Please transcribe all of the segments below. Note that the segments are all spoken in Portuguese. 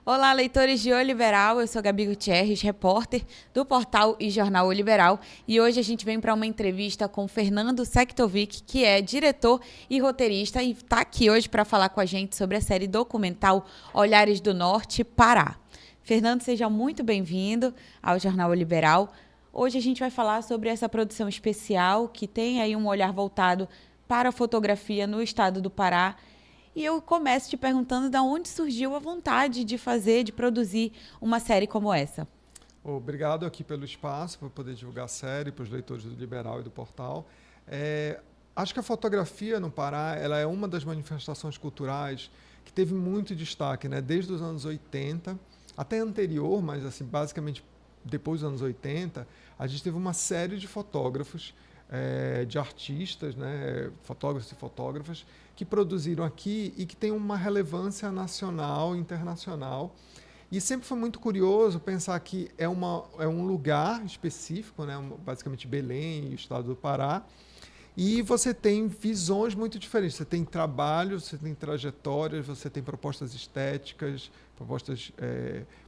Olá, leitores de O Liberal, eu sou Gabi Gutierrez, repórter do portal e jornal O Liberal, e hoje a gente vem para uma entrevista com Fernando Sektovic, que é diretor e roteirista e está aqui hoje para falar com a gente sobre a série documental Olhares do Norte, Pará. Fernando, seja muito bem-vindo ao jornal O Liberal. Hoje a gente vai falar sobre essa produção especial que tem aí um olhar voltado para a fotografia no estado do Pará. E eu começo te perguntando de onde surgiu a vontade de fazer, de produzir uma série como essa. Obrigado aqui pelo espaço, para poder divulgar a série para os leitores do Liberal e do Portal. Acho que a fotografia no Pará ela é uma das manifestações culturais que teve muito destaque, né? Desde os anos 80, até anterior, mas assim, basicamente depois dos anos 80, a gente teve uma série de fotógrafos, de artistas, né? Fotógrafos e fotógrafas, que produziram aqui e que tem uma relevância nacional e internacional. E sempre foi muito curioso pensar que é um lugar específico, né? Basicamente Belém e o estado do Pará, e você tem visões muito diferentes. Você tem trabalhos, você tem trajetórias, você tem propostas estéticas, propostas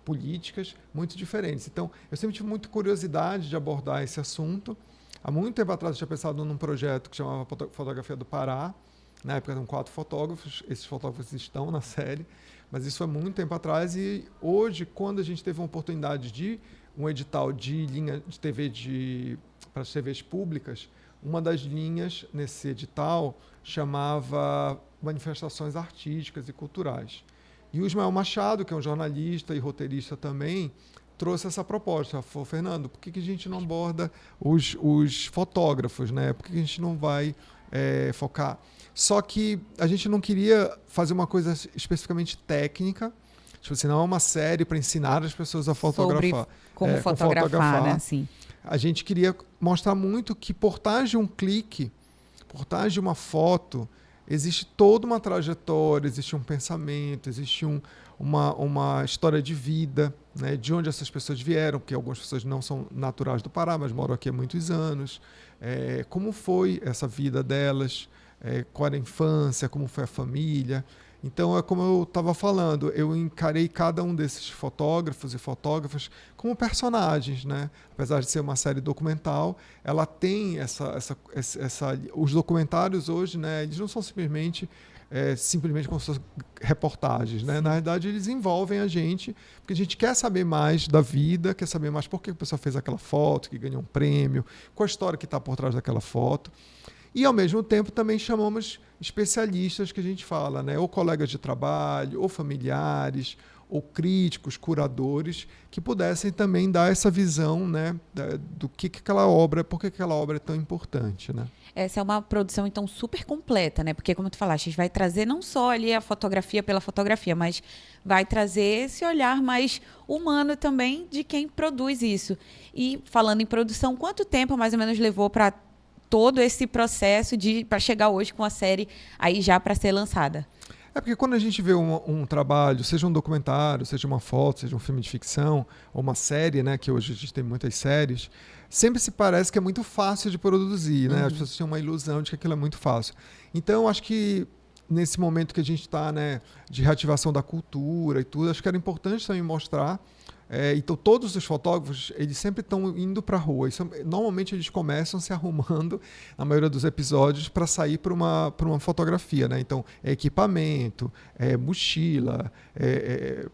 políticas muito diferentes. Então, eu sempre tive muita curiosidade de abordar esse assunto. Há muito tempo atrás eu tinha pensado num projeto que chamava Fotografia do Pará. Na época eram 4 fotógrafos, esses fotógrafos estão na série, mas isso foi muito tempo atrás. E hoje, quando a gente teve uma oportunidade de um edital de linha de TV para as TVs públicas, uma das linhas nesse edital chamava Manifestações Artísticas e Culturais. E o Ismael Machado, que é um jornalista e roteirista também, trouxe essa proposta. Falou, Fernando, por que a gente não aborda os fotógrafos, né? Por que a gente não vai focar? Só que a gente não queria fazer uma coisa especificamente técnica, tipo assim, não é uma série para ensinar as pessoas a fotografar. Sobre como fotografar, né? Sim. A gente queria mostrar muito que por trás de um clique, por trás de uma foto, existe toda uma trajetória, existe um pensamento, existe uma história de vida, né, de onde essas pessoas vieram, porque algumas pessoas não são naturais do Pará, mas moram aqui há muitos anos. Como foi essa vida delas, qual era a infância, como foi a família. Então, é como eu estava falando, eu encarei cada um desses fotógrafos e fotógrafas como personagens, né? Apesar de ser uma série documental, ela tem os documentários hoje, né? Eles não são simplesmente como suas reportagens, né? Na verdade, eles envolvem a gente, porque a gente quer saber mais da vida, quer saber mais por que a pessoa fez aquela foto, que ganhou um prêmio, qual a história que está por trás daquela foto. E, ao mesmo tempo, também chamamos especialistas que a gente fala, né? Ou colegas de trabalho, ou familiares, ou críticos, curadores, que pudessem também dar essa visão, né? Do que aquela obra, por que aquela obra é tão importante, né? Essa é uma produção, então, super completa, né? Porque, como tu falaste, a gente vai trazer não só ali a fotografia pela fotografia, mas vai trazer esse olhar mais humano também de quem produz isso. E, falando em produção, quanto tempo mais ou menos levou para todo esse processo para chegar hoje com a série aí já para ser lançada? Porque quando a gente vê um trabalho, seja um documentário, seja uma foto, seja um filme de ficção, ou uma série, né, que hoje a gente tem muitas séries, sempre se parece que é muito fácil de produzir, né? As pessoas têm uma ilusão de que aquilo é muito fácil. Então, acho que nesse momento que a gente está, né, de reativação da cultura e tudo, acho que era importante também mostrar. Então, todos os fotógrafos, eles sempre estão indo para a rua. Normalmente, eles começam se arrumando, na maioria dos episódios, para sair para uma fotografia, né? Então, equipamento, mochila,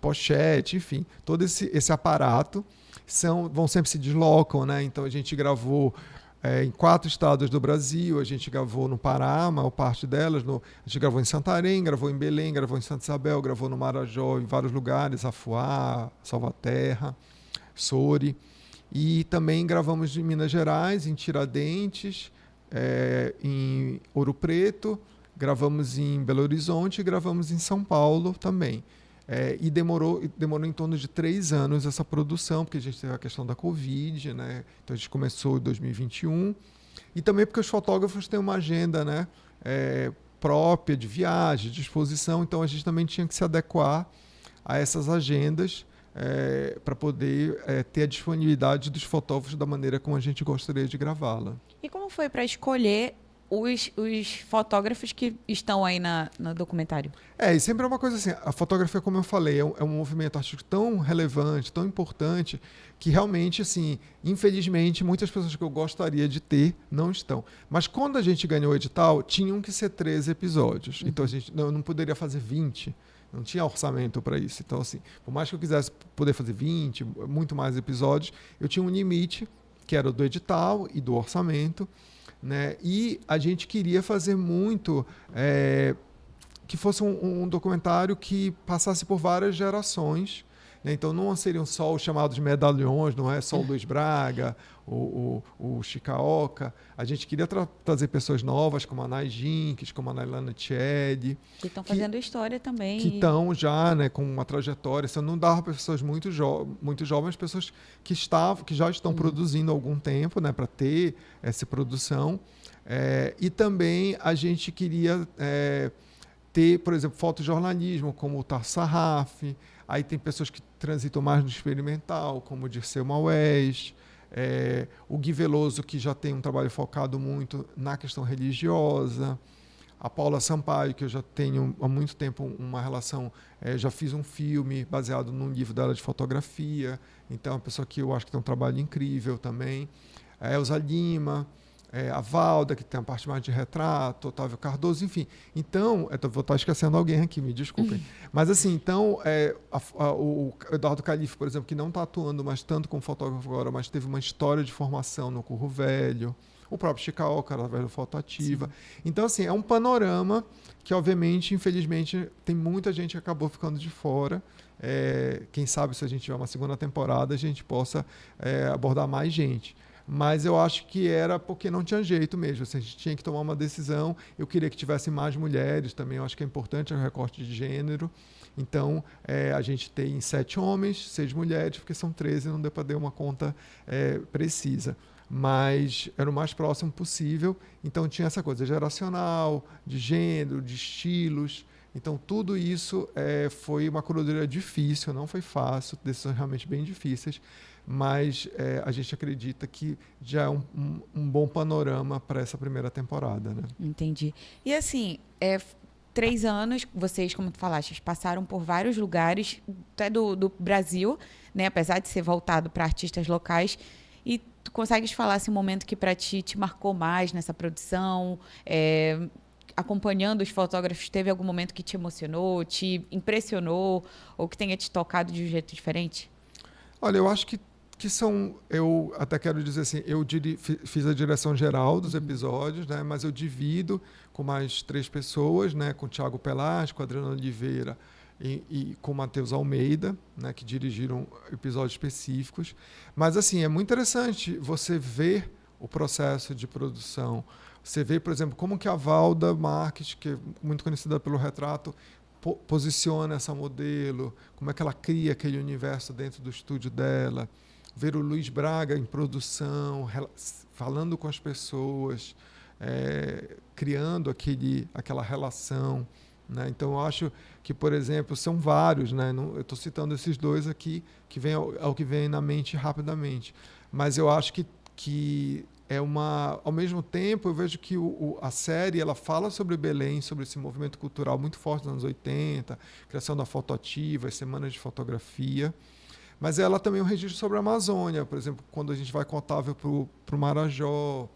pochete, enfim, todo esse aparato vão sempre se deslocam, né? Então, a gente gravou em 4 estados do Brasil, a gente gravou no Pará, a maior parte delas, a gente gravou em Santarém, gravou em Belém, gravou em Santa Isabel, gravou no Marajó, em vários lugares, Afuá, Salvaterra, Soure, e também gravamos em Minas Gerais, em Tiradentes, em Ouro Preto, gravamos em Belo Horizonte e gravamos em São Paulo também. E demorou em torno de 3 anos essa produção, porque a gente teve a questão da Covid, né? Então a gente começou em 2021. E também porque os fotógrafos têm uma agenda, né, própria de viagem, de exposição, então a gente também tinha que se adequar a essas agendas para poder ter a disponibilidade dos fotógrafos da maneira como a gente gostaria de gravá-la. E como foi para escolher os fotógrafos que estão aí no documentário. E sempre é uma coisa assim, a fotografia, como eu falei, é um movimento artístico tão relevante, tão importante, que realmente, assim, infelizmente, muitas pessoas que eu gostaria de ter não estão. Mas quando a gente ganhou o edital, tinham que ser 13 episódios. Então a gente não poderia fazer 20. Não tinha orçamento para isso. Então, assim, por mais que eu quisesse poder fazer 20, muito mais episódios, eu tinha um limite, que era o do edital e do orçamento, né? E a gente queria fazer muito que fosse um documentário que passasse por várias gerações, né? Então não seriam só os chamados medalhões, não é só o Luiz Braga, o Chicaoca. A gente queria trazer pessoas novas, como a Nay Jinks, como a Nailana Tiede. Que estão fazendo história também. Que estão já, né, com uma trajetória. Isso não dava para pessoas muito jovens, pessoas que já estão produzindo há algum tempo, né, para ter essa produção. E também a gente queria ter, por exemplo, fotojornalismo, como o Tarso Sarraf. Aí tem pessoas que transitam mais no experimental, como o Dirceu Maués. O Gui Veloso, que já tem um trabalho focado muito na questão religiosa. A Paula Sampaio, que eu já tenho há muito tempo uma relação, já fiz um filme baseado num livro dela de fotografia. Então, é uma pessoa que eu acho que tem um trabalho incrível também. A Elza Lima, a Valda, que tem a parte mais de retrato, Otávio Cardoso, enfim. Então, vou estar esquecendo alguém aqui, me desculpem. Mas, assim, então, o Eduardo Calife, por exemplo, que não está atuando mais tanto como fotógrafo agora, mas teve uma história de formação no Curro Velho. O próprio Chicaoca, através do Foto Ativa. Sim. Então, assim, é um panorama que, obviamente, infelizmente, tem muita gente que acabou ficando de fora. Quem sabe, se a gente tiver uma segunda temporada, a gente possa abordar mais gente. Mas eu acho que era porque não tinha jeito mesmo. Assim, a gente tinha que tomar uma decisão. Eu queria que tivesse mais mulheres também. Eu acho que é importante o recorte de gênero. Então, a gente tem 7 homens, 6 mulheres, porque são 13, não deu para dar uma conta precisa. Mas era o mais próximo possível. Então, tinha essa coisa geracional, de gênero, de estilos. Então, tudo isso foi uma curadoria difícil, não foi fácil, decisões realmente bem difíceis. Mas a gente acredita que já é um bom panorama para essa primeira temporada, né? Entendi. E assim, 3 anos, vocês, como tu falaste, passaram por vários lugares, até do Brasil, né? Apesar de ser voltado para artistas locais. E tu consegues falar esse momento que para ti te marcou mais nessa produção? Acompanhando os fotógrafos, teve algum momento que te emocionou, te impressionou ou que tenha te tocado de um jeito diferente? Olha, eu acho que eu até quero dizer assim, eu fiz a direção geral dos episódios, né, mas eu divido com mais 3 pessoas, né, com o Thiago Pelas, com a Adriana Oliveira e com o Matheus Almeida, né, que dirigiram episódios específicos. Mas, assim, é muito interessante você ver o processo de produção. Você vê, por exemplo, como que a Valda Marques, que é muito conhecida pelo retrato, posiciona essa modelo, como é que ela cria aquele universo dentro do estúdio dela. Ver o Luiz Braga em produção, falando com as pessoas, criando aquela relação, né? Então, eu acho que, por exemplo, são vários, né? Eu estou citando esses 2 aqui, que vem ao que vem na mente rapidamente. Mas eu acho que ao mesmo tempo, eu vejo que a série ela fala sobre Belém, sobre esse movimento cultural muito forte nos anos 80, criação da Foto Ativa, as semanas de fotografia. Mas ela também é um registro sobre a Amazônia, por exemplo, quando a gente vai com Otávio para o Marajó,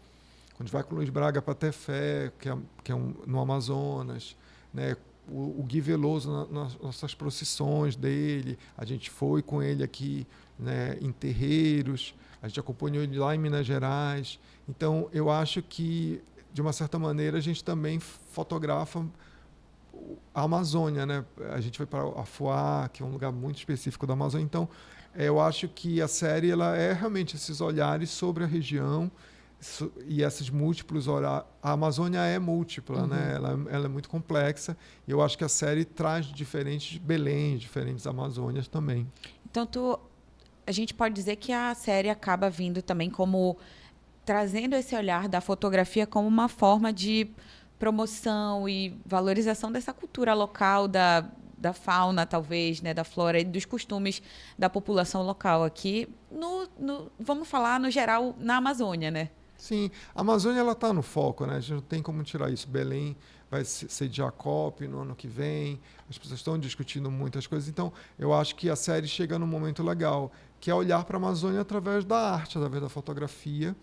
quando a gente vai com o Luiz Braga para Tefé, que é no Amazonas, né? O Gui Veloso nas nossas procissões dele, a gente foi com ele aqui, né, em terreiros, a gente acompanhou ele lá em Minas Gerais. Então, eu acho que, de uma certa maneira, a gente também fotografa a Amazônia, né? A gente foi para Afuá, que é um lugar muito específico da Amazônia. Então, eu acho que a série ela é realmente esses olhares sobre a região e esses múltiplos olhares. A Amazônia é múltipla, né? Ela é muito complexa. E eu acho que a série traz diferentes Belém, diferentes Amazônias também. Então, a gente pode dizer que a série acaba vindo também como trazendo esse olhar da fotografia como uma forma de promoção e valorização dessa cultura local, da fauna, talvez, né, da flora e dos costumes da população local aqui, vamos falar, no geral, na Amazônia, né? Sim, a Amazônia ela está no foco, né? A gente não tem como tirar isso. Belém vai sediar a COP no ano que vem, as pessoas estão discutindo muitas coisas. Então, eu acho que a série chega num momento legal, que é olhar para a Amazônia através da arte, através da fotografia.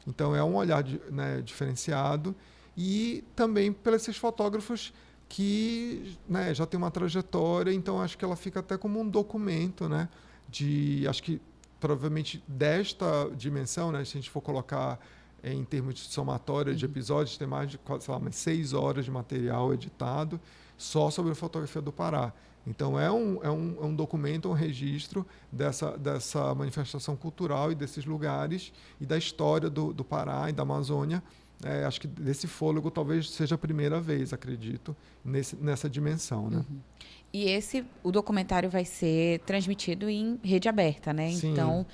Então, é um olhar né, diferenciado e também pelos esses fotógrafos que né, já têm uma trajetória. Então, acho que ela fica até como um documento, né? Acho que provavelmente desta dimensão, né? Se a gente for colocar em termos de somatória de episódios, tem mais de, sei lá, umas 6 horas de material editado só sobre a fotografia do Pará. Então, é um documento, um registro dessa manifestação cultural e desses lugares e da história do Pará e da Amazônia. Acho que desse fôlego talvez seja a primeira vez, acredito, nessa dimensão. Né? Uhum. E o documentário vai ser transmitido em rede aberta, né? Sim. Então,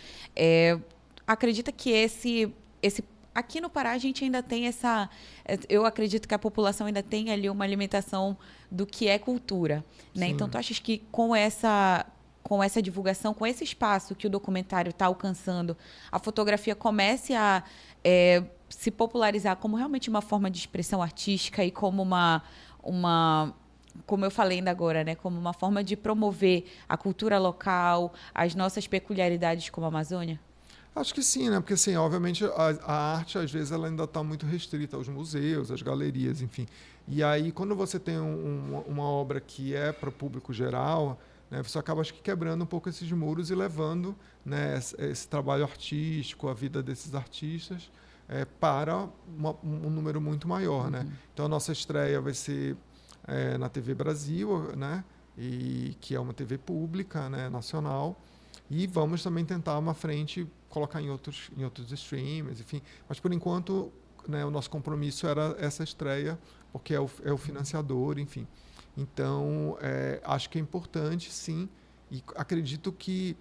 acredita que esse aqui no Pará a gente ainda tem eu acredito que a população ainda tem ali uma alimentação do que é cultura, né? Sim. Então, tu achas que com essa divulgação, com esse espaço que o documentário está alcançando, a fotografia comece a se popularizar como realmente uma forma de expressão artística e como como eu falei ainda agora, né, como uma forma de promover a cultura local, as nossas peculiaridades como a Amazônia? Acho que sim, né? Porque, assim, obviamente, a arte, às vezes, ela ainda está muito restrita aos museus, às galerias, enfim. E aí, quando você tem uma obra que é para o público geral, né, você acaba, acho que, quebrando um pouco esses muros e levando né, esse trabalho artístico, a vida desses artistas, para um número muito maior, Uhum. né? Então, a nossa estreia vai ser na TV Brasil, né? Que é uma TV pública, né, nacional. E vamos também tentar uma frente colocar em outros streams, enfim. Mas, por enquanto, né, o nosso compromisso era essa estreia, porque é o financiador, enfim. Então, acho que é importante, sim, e acredito que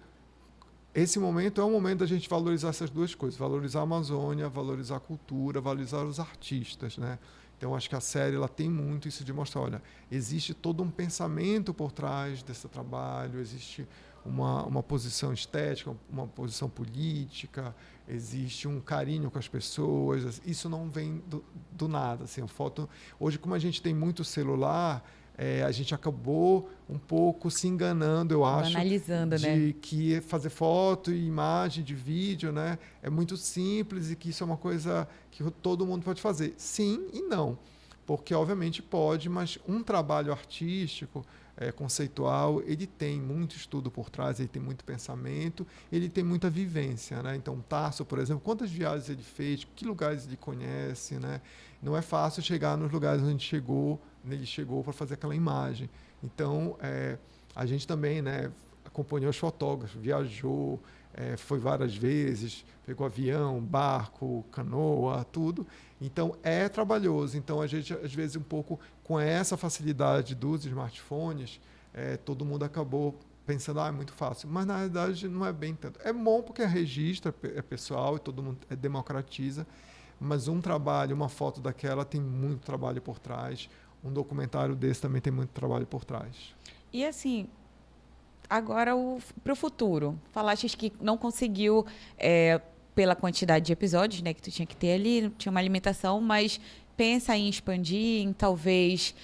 esse momento é o momento da gente valorizar essas duas coisas, valorizar a Amazônia, valorizar a cultura, valorizar os artistas, né? Então, acho que a série ela tem muito isso de mostrar, olha, existe todo um pensamento por trás desse trabalho, existe uma posição estética, uma posição política, existe um carinho com as pessoas. Isso não vem do nada. Assim, a foto, hoje, como a gente tem muito celular, a gente acabou um pouco se enganando, eu acho, analisando, de né? que fazer foto e imagem de vídeo, né, é muito simples e que isso é uma coisa que todo mundo pode fazer. Sim e não, porque obviamente pode, mas um trabalho artístico conceitual, ele tem muito estudo por trás, ele tem muito pensamento, ele tem muita vivência, né? Então, Tasso, por exemplo, quantas viagens ele fez, que lugares ele conhece, né? Não é fácil chegar nos lugares onde ele chegou para fazer aquela imagem. Então, a gente também, né, acompanhou os fotógrafos, viajou, foi várias vezes, pegou avião, barco, canoa, tudo. Então, é trabalhoso. Então, a gente, às vezes, um pouco com essa facilidade dos smartphones, todo mundo acabou pensando, é muito fácil. Mas, na verdade, não é bem tanto. É bom porque registra, é pessoal e todo mundo democratiza, mas um trabalho, uma foto daquela tem muito trabalho por trás. Um documentário desse também tem muito trabalho por trás. E, assim, agora para o futuro. Falaste que não conseguiu, pela quantidade de episódios, né, que tu tinha que ter ali, tinha uma alimentação, mas pensa em expandir, em talvez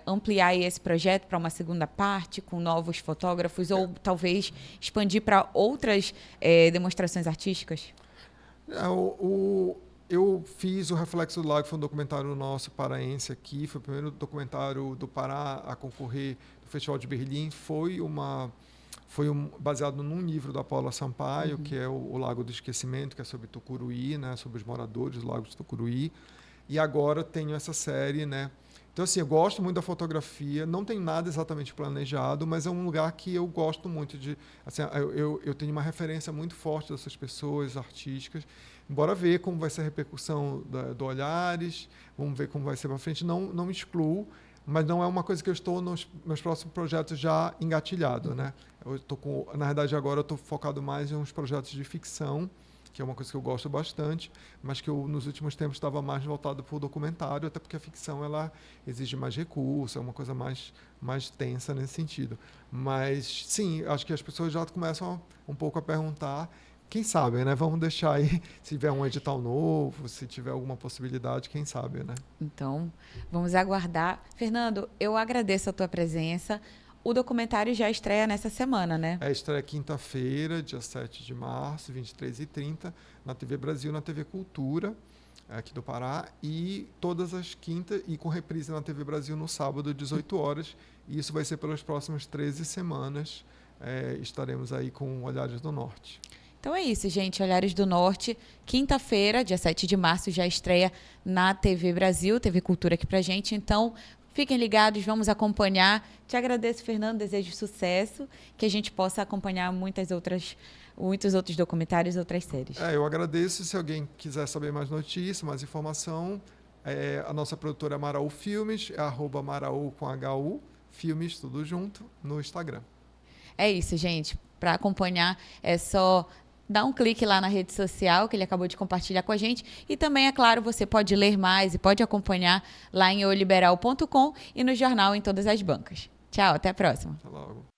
ampliar esse projeto para uma segunda parte com novos fotógrafos ou talvez expandir para outras demonstrações artísticas? Eu fiz o Reflexo do Lago, foi um documentário nosso paraense aqui, foi o primeiro documentário do Pará a concorrer no Festival de Berlim. Baseado num livro da Paula Sampaio, que é o Lago do Esquecimento, que é sobre Tucuruí, né, sobre os moradores do Lago de Tucuruí. E agora tenho essa série, né? Então, assim, eu gosto muito da fotografia, não tenho nada exatamente planejado, mas é um lugar que eu gosto muito de... Assim, eu tenho uma referência muito forte dessas pessoas artísticas. Bora ver como vai ser a repercussão do Olhares, vamos ver como vai ser para frente. Não me excluo, mas não é uma coisa que eu estou nos meus próximos projetos já engatilhado, né? Na verdade, agora eu estou focado mais em uns projetos de ficção, que é uma coisa que eu gosto bastante, mas que eu, nos últimos tempos, estava mais voltado para o documentário, até porque a ficção ela exige mais recursos, é uma coisa mais tensa nesse sentido. Mas, sim, acho que as pessoas já começam um pouco a perguntar quem sabe, né? Vamos deixar aí, se tiver um edital novo, se tiver alguma possibilidade, quem sabe, né? Então, vamos aguardar. Fernando, eu agradeço a tua presença. O documentário já estreia nessa semana, né? Estreia quinta-feira, dia 7 de março, 23h30, na TV Brasil, na TV Cultura, aqui do Pará, e todas as quintas, e com reprise na TV Brasil no sábado, 18 horas. E isso vai ser pelas próximas 13 semanas. Estaremos aí com Olhares do Norte. Então é isso, gente. Olhares do Norte, quinta-feira, dia 7 de março, já estreia na TV Brasil, TV Cultura aqui pra gente. Então, fiquem ligados, vamos acompanhar. Te agradeço, Fernando, desejo sucesso, que a gente possa acompanhar muitos outros documentários, outras séries. Eu agradeço. Se alguém quiser saber mais notícias, mais informação, a nossa produtora Maraú Filmes, é @Maraú com HU, Filmes, tudo junto, no Instagram. É isso, gente. Para acompanhar, é só dar um clique lá na rede social que ele acabou de compartilhar com a gente. E também, é claro, você pode ler mais e pode acompanhar lá em oliberal.com e no jornal em todas as bancas. Tchau, até a próxima. Até logo.